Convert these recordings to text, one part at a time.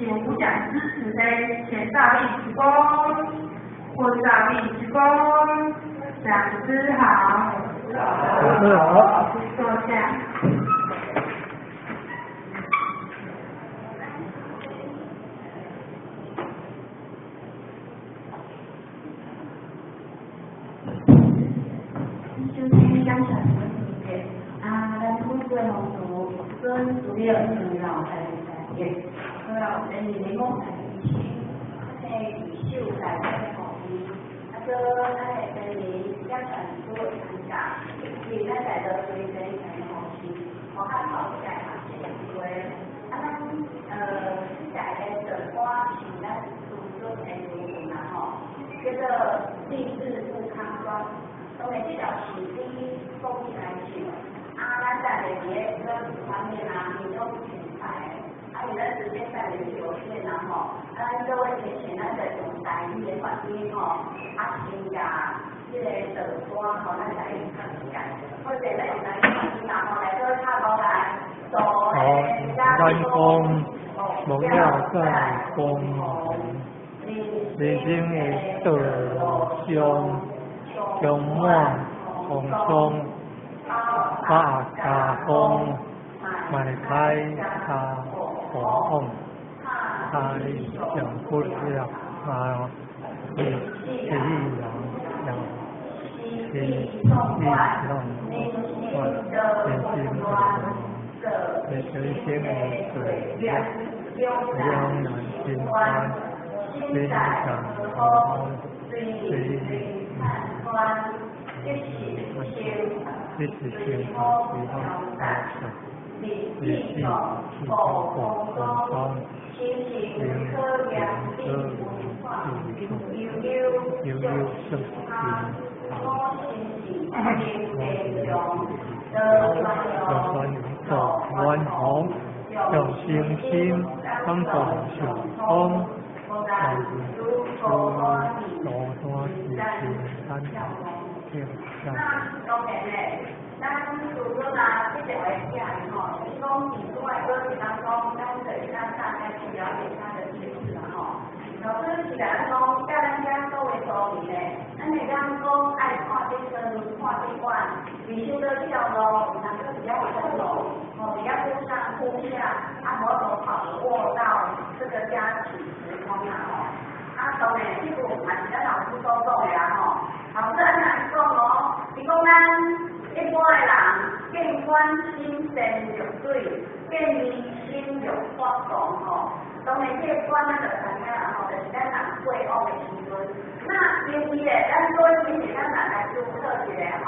请无奖支持的前大力鞠躬，或大力鞠躬，讲师好，坐下。首先感谢各位咱本会红组跟主任领导在在也，还有人民联盟在一起，羽秀在同意，个人民家长都参加，所咱在的随身在同意，我还好在这个咱现在的整花是咱组织的内容啦吼，这个励志不康庄。当然，这条是以公益来讲，咱在这个方面民众群派，因为咱时间在是有限啦吼，咱各位提前咱在从台语的发展吼，增加这个手段吼，咱在用看起来，或者咱用台语发展啦吼，来做差不来做咱讲无了再讲人生的道上。充满风霜，把家风迈开他火红，他理想不了你喜人了，你让我人心的人心的水两难心宽，心上好，心。这是健康健康大事，理性火风光，灵科良悠悠生暖红，有星星，当作小风，多多是山天上。当然咧，咱除了这个为家吼，你讲之外，就是当中，咱对咱大概去了解他的历史啦吼。老师是来讲，教咱家作为助理咧，咱会讲爱看这个看这款，维修的这条路，有哪个比较顺路，比较路上铺下，无都把握到这个家庭时空啦吼。当然，这个也是咱老师所讲的啦吼。老师安怎讲哦？是讲咱一般的人见关心神入水，见面心入发动吼。当然，这个关咱就知影啦吼，就是咱人过往的时阵。那因为咧，咱所以是咱人来注册一个吼。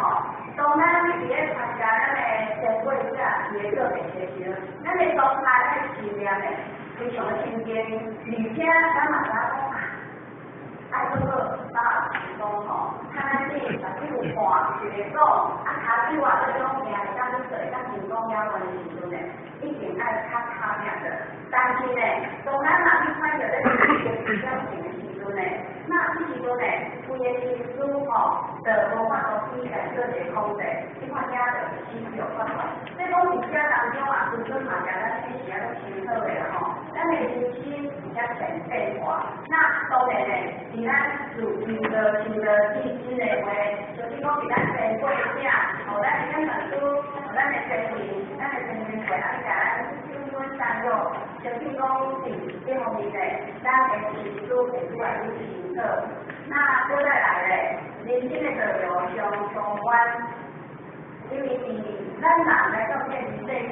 当咱伫咧参加咱的社会下一个个别的时阵，咱的状态咱是念的非常的亲近，而且咱嘛知影讲。爱做个打提供吼，看咱这把这有看是来讲，卡比话这种名会当你做，当成功了的时阵呢，一定爱卡命的。但是呢，当咱若去看到这个比较钱的时阵呢，那这时阵呢，规个心思吼，就无法度去来做一个控制，你看遐就是心有发展。这讲伫遮当中啊，本身嘛，甲咱这些都挺好的吼，咱的人心比较全变化。那当然呢。是咱自己的自身的话，就是讲是咱社会者，咱的民主，咱的人民，咱的人民会甲咱身份上落，就是讲是这方面的，咱的民主会越来越清楚。那再来咧，人生的道路上充满，因为咱人来到这个世界。